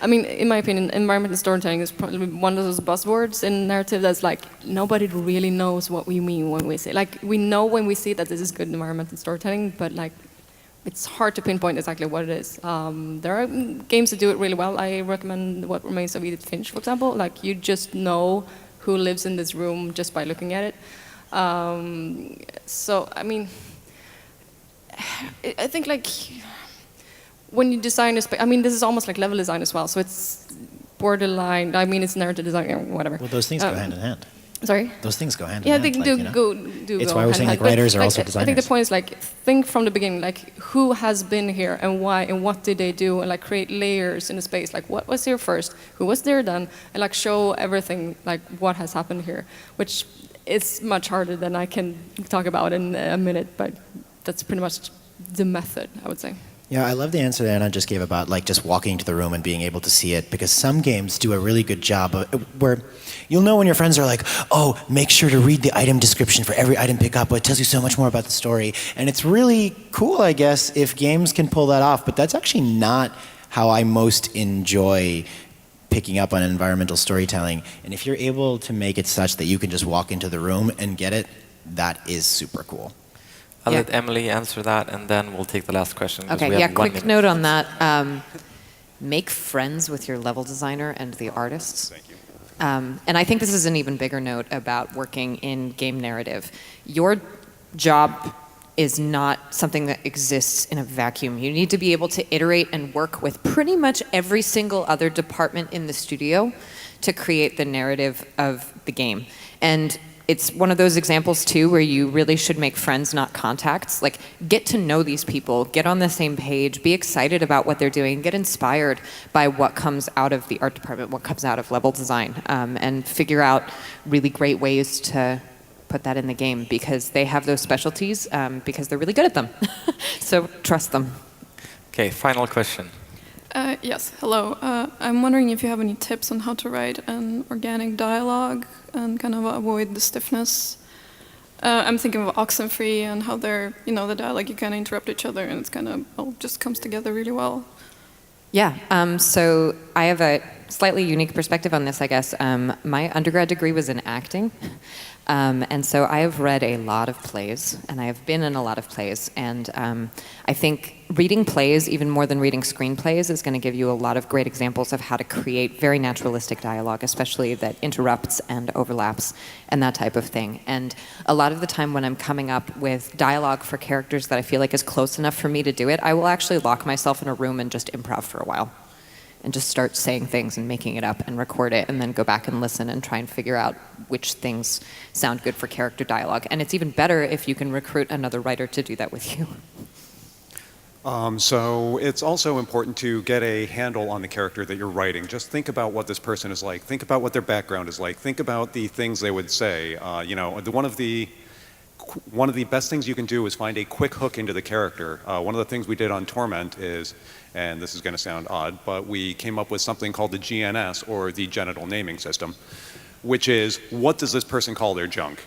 I mean, in my opinion, environmental storytelling is probably one of those buzzwords in narrative that's like, nobody really knows what we mean when we say, like, we know when we see that this is good environmental storytelling, but like, it's hard to pinpoint exactly what it is. There are games that do it really well. I recommend What Remains of Edith Finch, for example. Like, you just know who lives in this room just by looking at it. So, I mean, I think like, when you design a space, I mean, this is almost like level design as well, so it's borderline, I mean, it's narrative design, or whatever. Well, those things go hand in hand. Sorry? Those things go hand in hand. Yeah, they do go It's why we're saying like writers are also designers. I think the point is like, think from the beginning, like who has been here and why and what did they do, and like create layers in the space, like what was here first, who was there then, and like show everything, like what has happened here, which is much harder than I can talk about in a minute, but that's pretty much the method, I would say. Yeah, I love the answer that Anna just gave about like just walking into the room and being able to see it, because some games do a really good job of, where you'll know when your friends are like, oh, make sure to read the item description for every item pick up, it tells you so much more about the story. And it's really cool, I guess, if games can pull that off, but that's actually not how I most enjoy picking up on environmental storytelling. And if you're able to make it such that you can just walk into the room and get it, that is super cool. I'll let Emily answer that, and then we'll take the last question. Okay, yeah, quick note on that. Make friends with your level designer and the artists. Thank you. And I think this is an even bigger note about working in game narrative. Your job is not something that exists in a vacuum. You need to be able to iterate and work with pretty much every single other department in the studio to create the narrative of the game. And it's one of those examples too where you really should make friends, not contacts. Like, get to know these people, get on the same page, be excited about what they're doing, get inspired by what comes out of the art department, what comes out of level design, and figure out really great ways to put that in the game, because they have those specialties, because they're really good at them. So trust them. Okay, final question. Yes, hello. I'm wondering if you have any tips on how to write an organic dialogue and kind of avoid the stiffness I'm thinking of Oxenfree and how they're, the dialogue, you kind of interrupt each other and it's kind of all just comes together really well. Yeah, so I have a slightly unique perspective on this, I guess. My undergrad degree was in acting, and so I have read a lot of plays, and I have been in a lot of plays, and I think reading plays, even more than reading screenplays, is going to give you a lot of great examples of how to create very naturalistic dialogue, especially that interrupts and overlaps and that type of thing. And a lot of the time when I'm coming up with dialogue for characters that I feel like is close enough for me to do it, I will actually lock myself in a room and just improv for a while and just start saying things and making it up and record it and then go back and listen and try and figure out which things sound good for character dialogue. And it's even better if you can recruit another writer to do that with you. So it's also important to get a handle on the character that you're writing. Just think about what this person is like. Think about what their background is like. Think about the things they would say. One of the best things you can do is find a quick hook into the character. One of the things we did on Torment is, and this is going to sound odd, but we came up with something called the GNS, or the genital naming system, which is, what does this person call their junk?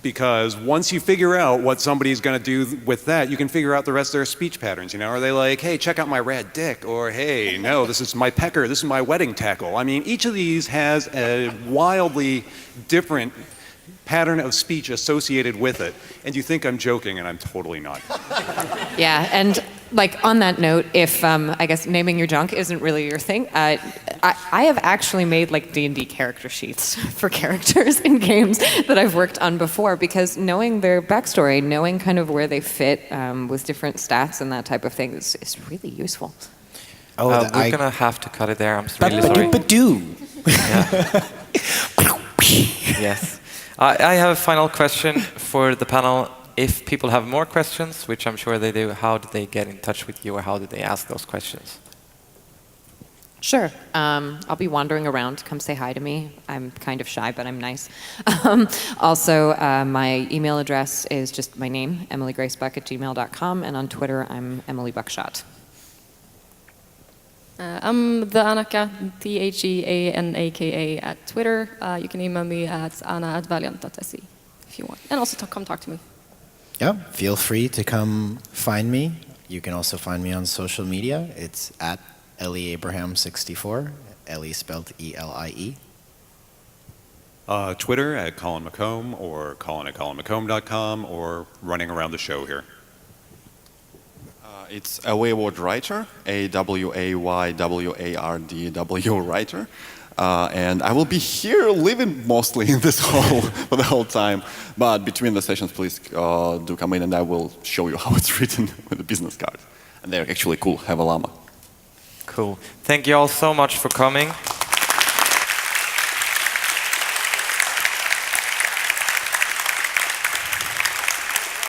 Because once you figure out what somebody's going to do with that, you can figure out the rest of their speech patterns. Are they like, hey, check out my rad dick? Or, hey, no, this is my pecker, this is my wedding tackle. I mean, each of these has a wildly different pattern of speech associated with it. And you think I'm joking, and I'm totally not. Yeah, and on that note, if I guess naming your junk isn't really your thing, I have actually made D&D character sheets for characters in games that I've worked on before, because knowing their backstory, knowing kind of where they fit with different stats and that type of thing is really useful. We're gonna have to cut it there. I'm really sorry. Yeah. Yes. I have a final question for the panel. If people have more questions, which I'm sure they do, how do they get in touch with you, or how do they ask those questions? Sure. I'll be wandering around. Come say hi to me. I'm kind of shy, but I'm nice. Also, my email address is just my name, emilygracebuck@gmail.com, and on Twitter, I'm Emily Buckshot. I'm the Anaka, THEANAKA at Twitter. You can email me at anna@valiant.se if you want. And also come talk to me. Yeah, feel free to come find me. You can also find me on social media. It's at Elie Abraham 64, Elie spelled E-L-I-E. Twitter at Colin McComb, or colin@colinmccomb.com, or running around the show here. It's a wayward writer, AWAYWARDW writer. And I will be here living mostly in this hall for the whole time. But between the sessions, please do come in and I will show you how it's written with a business card. And they're actually cool. Have a llama. Cool. Thank you all so much for coming.